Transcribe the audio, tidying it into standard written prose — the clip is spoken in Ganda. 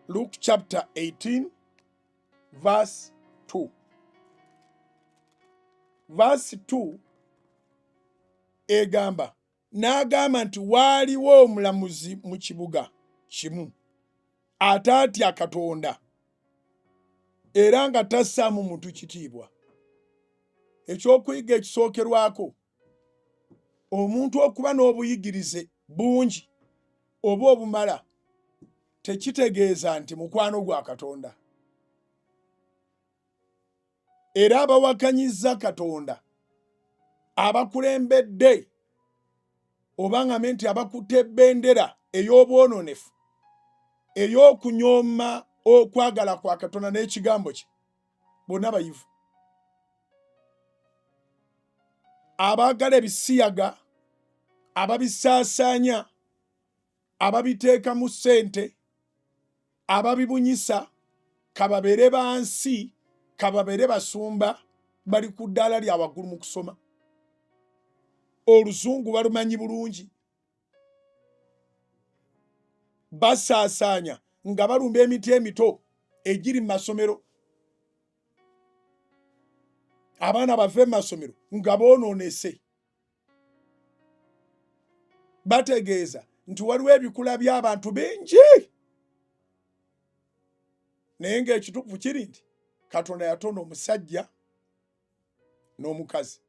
Luke chapter 18 verse 2. Verse 2 egamba, n'agamba nti waaliwo omulamuzi mu kibuga kimu ataatya Katonda era nga tassaamu muntu kitiibwa. Ekyokuyiga ekisookerwako, omuntu okuba n'obuyigirize bungi oba obumala tekitegeeza nti mukwano gwa Katonda. Era abawakanyizza Katonda, abakulembedde oba ngambe nti abakutte ebbendera ey'obwononefu ey'okunyooma okwagala kwa Katonda n'ekigambo kye, bonna bayivu. Abaagala ebisiyaga, ababisaasaanya, ababiteekamu ssente, ababibunyisa, kababeere bansi, kababeere basumba, bali ku ddaala lya waggulu mu kusoma. Oluzungu balumanyi bulungi. Basaasaanya nga balumba emiti emito egiri mu masomero. Abaana bave mu masomero nga boonoonese. Bategeeza nti waliwo ebikula by'abantu bingi. Naye ng'ekituufu kiri nti Katonda yatonda omusajja n'omukazi.